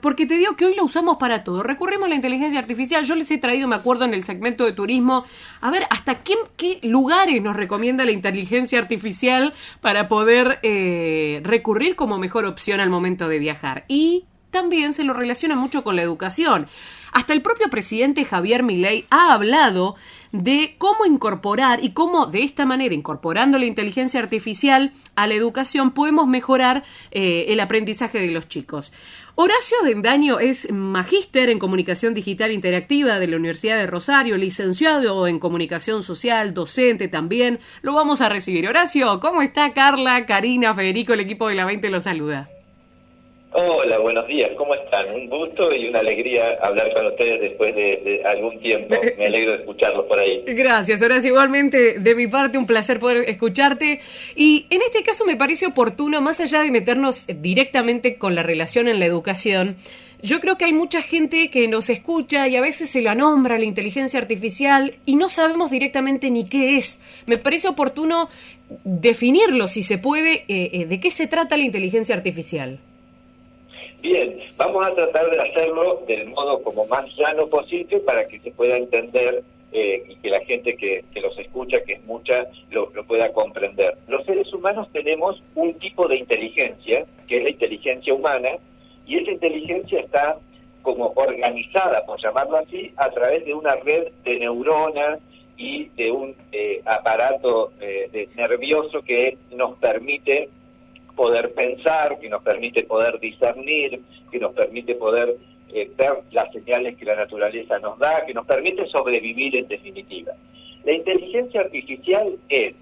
Porque te digo que hoy lo usamos para todo. Recurrimos a la inteligencia artificial. Yo les he traído, me acuerdo, en el segmento de turismo, a ver hasta qué lugares nos recomienda la inteligencia artificial para poder recurrir como mejor opción al momento de viajar. Y también se lo relaciona mucho con la educación. Hasta el propio presidente Javier Milei ha hablado de cómo incorporar y cómo de esta manera, incorporando la inteligencia artificial a la educación, podemos mejorar el aprendizaje de los chicos. Horacio Avendaño es magíster en comunicación digital interactiva de la Universidad de Rosario, licenciado en comunicación social, docente también. Lo vamos a recibir. Horacio, ¿cómo está? Carla, Karina, Federico, el equipo de La 20 lo saluda. Hola, buenos días, ¿cómo están? Un gusto y una alegría hablar con ustedes después de algún tiempo. Me alegro de escucharlos por ahí. Gracias, Horacio. Igualmente, de mi parte, un placer poder escucharte. Y en este caso me parece oportuno, más allá de meternos directamente con la relación en la educación, yo creo que hay mucha gente que nos escucha y a veces se la nombra la inteligencia artificial y no sabemos directamente ni qué es. Me parece oportuno definirlo, si se puede, de qué se trata la inteligencia artificial. Bien, vamos a tratar de hacerlo del modo como más llano posible para que se pueda entender y que la gente que los escucha, que es mucha, lo pueda comprender. Los seres humanos tenemos un tipo de inteligencia, que es la inteligencia humana, y esa inteligencia está como organizada, por llamarlo así, a través de una red de neuronas y de un aparato nervioso que nos permite poder pensar, que nos permite poder discernir, que nos permite poder ver las señales que la naturaleza nos da, que nos permite sobrevivir en definitiva. La inteligencia artificial es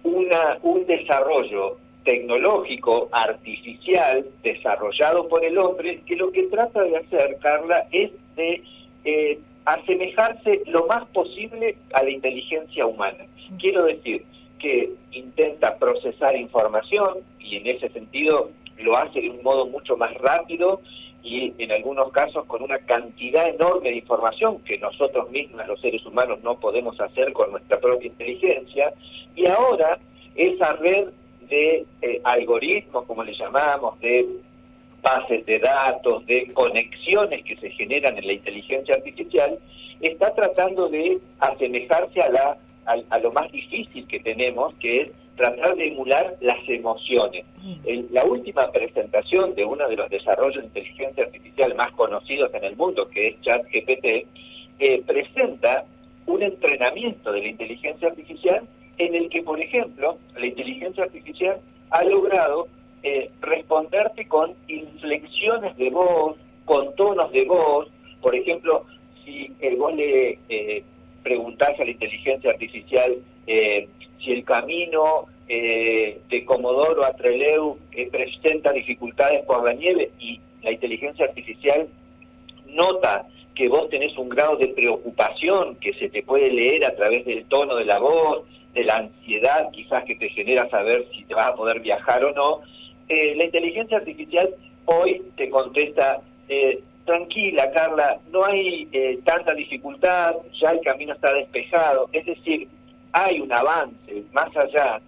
un desarrollo tecnológico, artificial, desarrollado por el hombre, que lo que trata de hacer, Carla, es de asemejarse lo más posible a la inteligencia humana. Quiero decir, que intenta procesar información y en ese sentido lo hace de un modo mucho más rápido y en algunos casos con una cantidad enorme de información que nosotros mismos, los seres humanos, no podemos hacer con nuestra propia inteligencia. Y ahora esa red de algoritmos, como le llamamos, de bases de datos, de conexiones que se generan en la inteligencia artificial, está tratando de asemejarse a lo más difícil que tenemos, que es tratar de emular las emociones. La última presentación de uno de los desarrollos de inteligencia artificial más conocidos en el mundo, que es ChatGPT, presenta un entrenamiento de la inteligencia artificial en el que, por ejemplo, la inteligencia artificial ha logrado responderte con inflexiones de voz, con tonos de voz. Por ejemplo, si vos le preguntás a la inteligencia artificial si el camino de Comodoro a Trelew presenta dificultades por la nieve, y la inteligencia artificial nota que vos tenés un grado de preocupación que se te puede leer a través del tono de la voz, de la ansiedad quizás que te genera saber si te vas a poder viajar o no, la inteligencia artificial hoy te contesta: tranquila, Carla, no hay tanta dificultad, ya el camino está despejado. Es decir, hay un avance más allá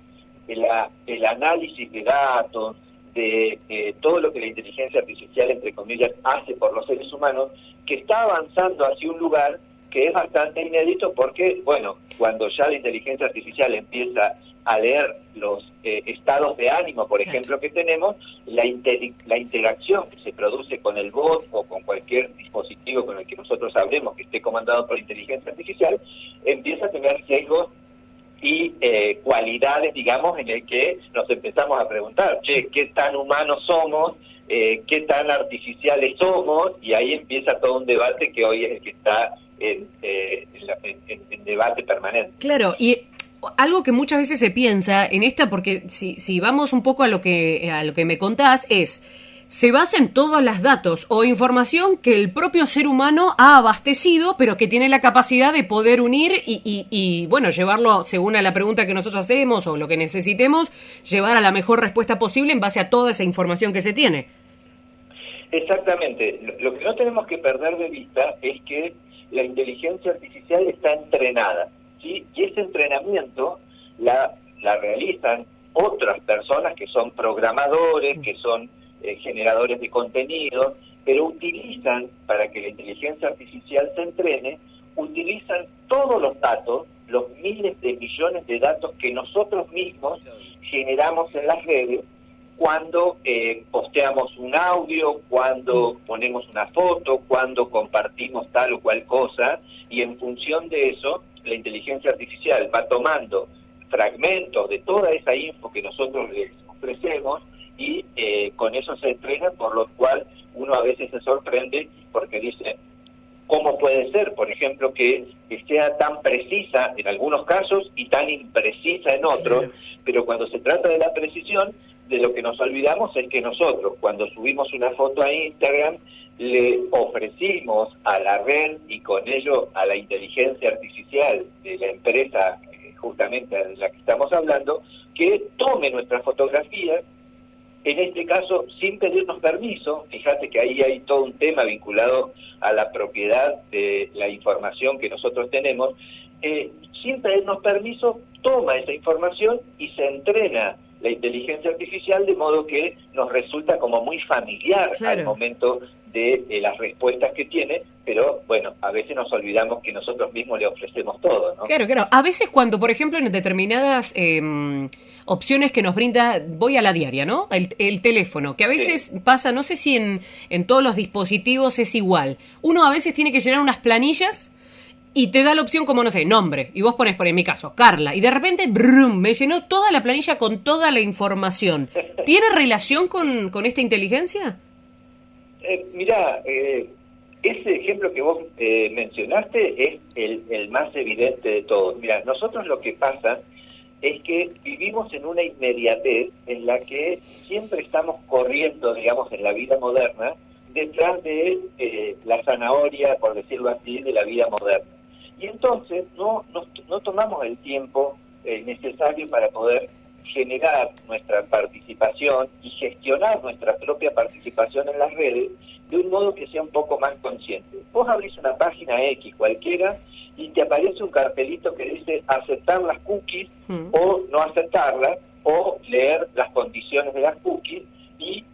del análisis de datos, de todo lo que la inteligencia artificial, entre comillas, hace por los seres humanos, que está avanzando hacia un lugar que es bastante inédito porque, bueno, cuando ya la inteligencia artificial empieza a leer los estados de ánimo, por ejemplo, que tenemos, la interacción que se produce con el bot o con cualquier dispositivo con el que nosotros hablemos que esté comandado por inteligencia artificial, empieza a tener sesgos y cualidades, digamos, en el que nos empezamos a preguntar, che, ¿qué tan humanos somos? ¿Qué tan artificiales somos? Y ahí empieza todo un debate que hoy es el que está en debate permanente. Claro, y algo que muchas veces se piensa en esta, porque si vamos un poco a lo que me contás, se basa en todos los datos o información que el propio ser humano ha abastecido, pero que tiene la capacidad de poder unir y bueno, llevarlo, según a la pregunta que nosotros hacemos o lo que necesitemos, llevar a la mejor respuesta posible en base a toda esa información que se tiene. Exactamente. Lo que no tenemos que perder de vista es que la inteligencia artificial está entrenada, ¿sí? Y ese entrenamiento la realizan otras personas que son programadores, que son generadores de contenido, pero utilizan, para que la inteligencia artificial se entrene, utilizan todos los datos, los miles de millones de datos que nosotros mismos generamos en las redes cuando posteamos un audio, cuando ponemos una foto, cuando compartimos tal o cual cosa, y en función de eso, la inteligencia artificial va tomando fragmentos de toda esa info que nosotros les ofrecemos y con eso se entrena, por lo cual uno a veces se sorprende porque dice, ¿cómo puede ser, por ejemplo, que sea tan precisa en algunos casos y tan imprecisa en otros? Pero cuando se trata de la precisión, de lo que nos olvidamos es que nosotros, cuando subimos una foto a Instagram, le ofrecimos a la red y con ello a la inteligencia artificial de la empresa justamente de la que estamos hablando, que tome nuestra fotografía, en este caso sin pedirnos permiso. Fíjate que ahí hay todo un tema vinculado a la propiedad de la información que nosotros tenemos. Sin pedirnos permiso, toma esa información y se entrena la inteligencia artificial de modo que nos resulta como muy familiar al momento de las respuestas que tiene, pero bueno, a veces nos olvidamos que nosotros mismos le ofrecemos todo, ¿no? Claro. A veces cuando, por ejemplo, en determinadas opciones que nos brinda, voy a la diaria, ¿no? El teléfono, que a veces pasa, no sé si en todos los dispositivos es igual. Uno a veces tiene que llenar unas planillas y te da la opción como, no sé, nombre, y vos pones, por en mi caso, Carla, y de repente, brum, me llenó toda la planilla con toda la información. ¿Tiene relación con esta inteligencia? Mirá, ese ejemplo que vos mencionaste es el más evidente de todos. Mirá, nosotros lo que pasa es que vivimos en una inmediatez en la que siempre estamos corriendo, digamos, en la vida moderna, detrás de la zanahoria, por decirlo así, de la vida moderna. Y entonces no tomamos el tiempo necesario para poder generar nuestra participación y gestionar nuestra propia participación en las redes de un modo que sea un poco más consciente. Vos abrís una página X cualquiera y te aparece un cartelito que dice aceptar las cookies o no aceptarlas, o leer las condiciones de las cookies, y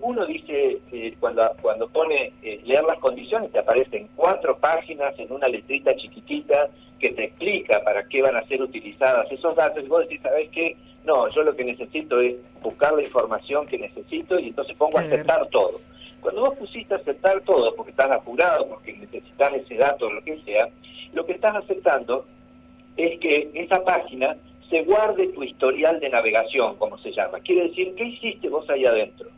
uno dice, cuando pone leer las condiciones, te aparecen 4 páginas en una letrita chiquitita que te explica para qué van a ser utilizadas esos datos, y vos decís, ¿sabés qué? No, yo lo que necesito es buscar la información que necesito y entonces pongo a aceptar todo. Cuando vos pusiste a aceptar todo, porque estás apurado, porque necesitas ese dato o lo que sea, lo que estás aceptando es que esa página se guarde tu historial de navegación, como se llama. Quiere decir, ¿qué hiciste vos ahí adentro?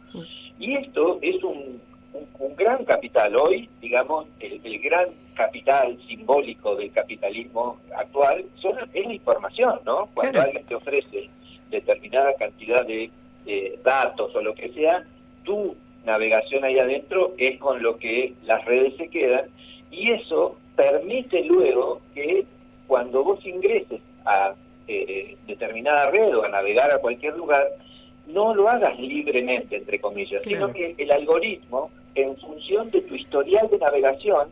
Y esto es un gran capital. Hoy, digamos, el gran capital simbólico del capitalismo actual es la información, ¿no? Cuando alguien te ofrece determinada cantidad de datos o lo que sea, tu navegación ahí adentro es con lo que las redes se quedan, y eso permite luego que cuando vos ingreses a determinada red o a navegar a cualquier lugar, no lo hagas libremente, entre comillas, sino que el algoritmo, en función de tu historial de navegación,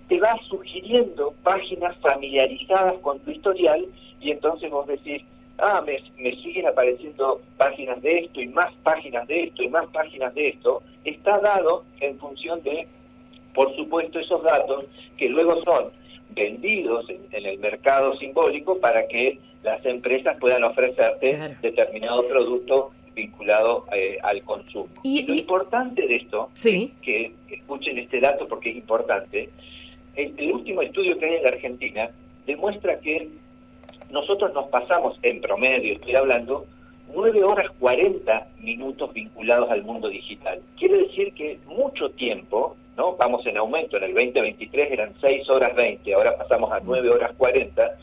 te va sugiriendo páginas familiarizadas con tu historial, y entonces vos decís, me siguen apareciendo páginas de esto, y más páginas de esto, y más páginas de esto. Está dado en función de, por supuesto, esos datos que luego son vendidos en el mercado simbólico para que las empresas puedan ofrecerte determinado producto vinculado al consumo. Lo importante de esto, que escuchen este dato porque es importante, el último estudio que hay en la Argentina demuestra que nosotros nos pasamos, en promedio estoy hablando, 9 horas 40 minutos vinculados al mundo digital. Quiere decir que mucho tiempo, ¿no? Vamos en aumento, en el 2023 eran 6 horas 20, ahora pasamos a 9 horas 40.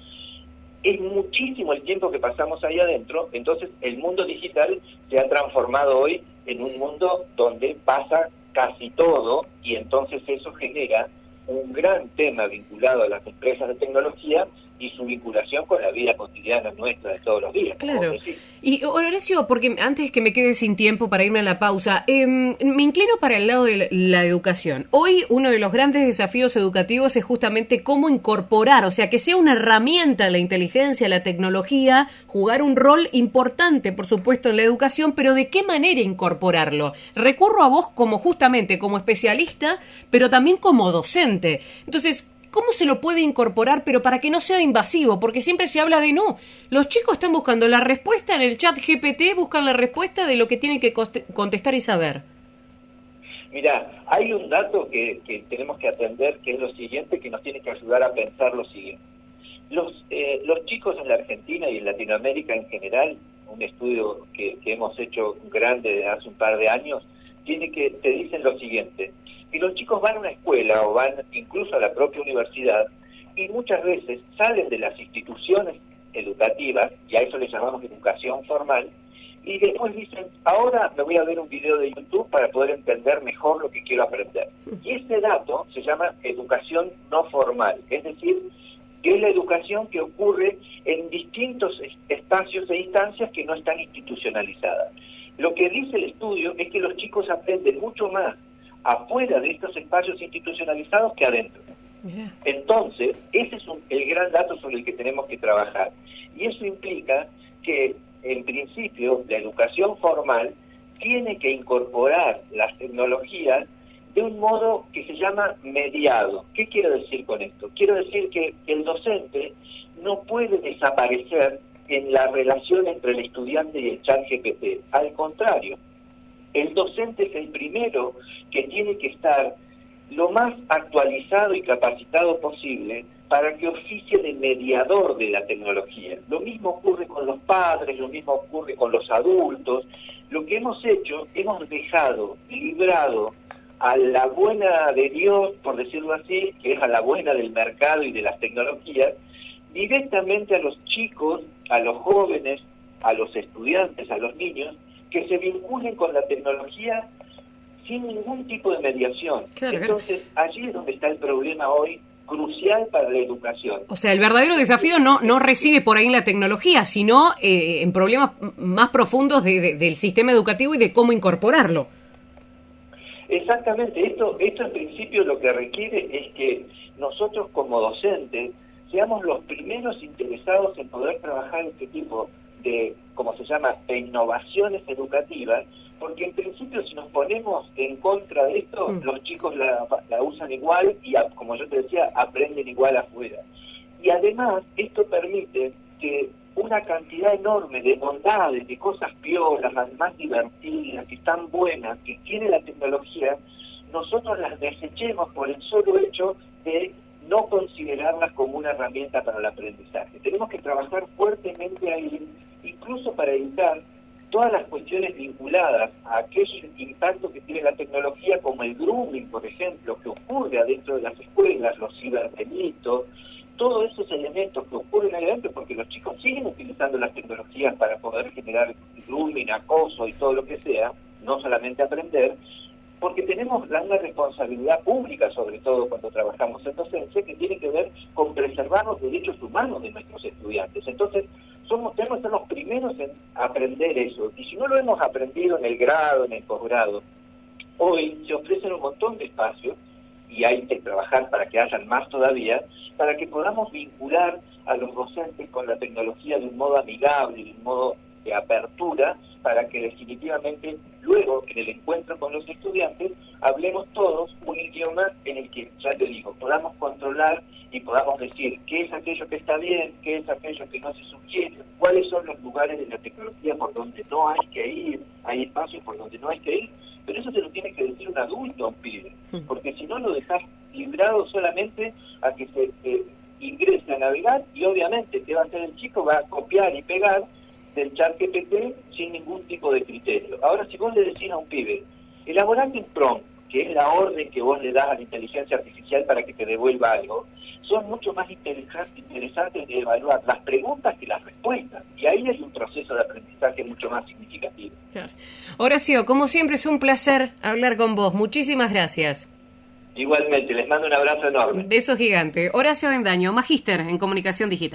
Es muchísimo el tiempo que pasamos ahí adentro. Entonces el mundo digital se ha transformado hoy en un mundo donde pasa casi todo, y entonces eso genera un gran tema vinculado a las empresas de tecnología y su vinculación con la vida cotidiana nuestra de todos los días. Claro. Y Horacio, porque antes que me quede sin tiempo para irme a la pausa, me inclino para el lado de la educación. Hoy uno de los grandes desafíos educativos es justamente cómo incorporar, o sea, que sea una herramienta la inteligencia, la tecnología, jugar un rol importante, por supuesto, en la educación, pero ¿de qué manera incorporarlo? Recurro a vos justamente como especialista, pero también como docente. Entonces, ¿cómo se lo puede incorporar, pero para que no sea invasivo? Porque siempre se habla de no. Los chicos están buscando la respuesta en el chat GPT, buscan la respuesta de lo que tienen que contestar y saber. Mira, hay un dato que tenemos que atender, que es lo siguiente, que nos tiene que ayudar a pensar lo siguiente. Los chicos en la Argentina y en Latinoamérica en general, un estudio que hemos hecho grande de hace un par de años, te dicen lo siguiente: que los chicos van a una escuela o van incluso a la propia universidad y muchas veces salen de las instituciones educativas, y a eso le llamamos educación formal, y después dicen, ahora me voy a ver un video de YouTube para poder entender mejor lo que quiero aprender. Y ese dato se llama educación no formal, es decir, que es la educación que ocurre en distintos espacios e instancias que no están institucionalizadas. Lo que dice el estudio es que los chicos aprenden mucho más afuera de estos espacios institucionalizados que adentro. Yeah. Entonces, ese es el gran dato sobre el que tenemos que trabajar. Y eso implica que, en principio, la educación formal tiene que incorporar las tecnologías de un modo que se llama mediado. ¿Qué quiero decir con esto? Quiero decir que el docente no puede desaparecer en la relación entre el estudiante y el chat GPT. Al contrario, el docente es el primero que tiene que estar lo más actualizado y capacitado posible para que oficie de mediador de la tecnología. Lo mismo ocurre con los padres, lo mismo ocurre con los adultos. Lo que hemos hecho, hemos dejado librado a la buena de Dios, por decirlo así, que es a la buena del mercado y de las tecnologías, directamente a los chicos, a los jóvenes, a los estudiantes, a los niños, que se vinculen con la tecnología sin ningún tipo de mediación. Claro, entonces, allí es donde está el problema hoy, crucial para la educación. O sea, el verdadero desafío no reside por ahí en la tecnología, sino en problemas más profundos del sistema educativo y de cómo incorporarlo. Exactamente. Esto en principio lo que requiere es que nosotros como docentes seamos los primeros interesados en poder trabajar este tipo de, como se llama, de innovaciones educativas, porque en principio si nos ponemos en contra de esto, los chicos la usan igual y, como yo te decía, aprenden igual afuera. Y además esto permite que una cantidad enorme de bondades, de cosas piolas, las más divertidas, que están buenas, que tiene la tecnología, nosotros las desechemos por el solo hecho de no considerarlas como una herramienta para el aprendizaje. Tenemos que trabajar fuertemente ahí, incluso para evitar todas las cuestiones vinculadas a aquel impacto que tiene la tecnología, como el grooming, por ejemplo, que ocurre adentro de las escuelas, los ciberdelitos, todos esos elementos que ocurren ahí adentro, porque los chicos siguen utilizando las tecnologías para poder generar grooming, acoso y todo lo que sea, no solamente aprender, porque tenemos una responsabilidad pública, sobre todo cuando trabajamos en docencia, que tiene que ver con preservar los derechos humanos de nuestros estudiantes. Entonces, tenemos que ser los primeros en aprender eso. Y si no lo hemos aprendido en el grado, en el posgrado, hoy se ofrecen un montón de espacios, y hay que trabajar para que hayan más todavía, para que podamos vincular a los docentes con la tecnología de un modo amigable, de un modo de apertura, para que definitivamente luego, en el encuentro con los estudiantes, hablemos todos un idioma en el que, ya te digo, podamos controlar y podamos decir qué es aquello que está bien, qué es aquello que no se sugiere, cuáles son los lugares de la tecnología por donde no hay que ir, hay espacios por donde no hay que ir, pero eso se lo tiene que decir un adulto a un pibe, porque si no lo dejas librado solamente a que se ingrese a navegar, y obviamente, ¿qué va a hacer el chico? Va a copiar y pegar del chat GPT sin ningún tipo de criterio. Ahora, si vos le decís a un pibe, elaborate un prompt, que es la orden que vos le das a la inteligencia artificial para que te devuelva algo, son mucho más interesantes de evaluar las preguntas que las respuestas. Y ahí hay un proceso de aprendizaje mucho más significativo. Claro. Horacio, como siempre es un placer hablar con vos. Muchísimas gracias. Igualmente, les mando un abrazo enorme. Beso gigante. Horacio Avendaño, magíster en comunicación digital.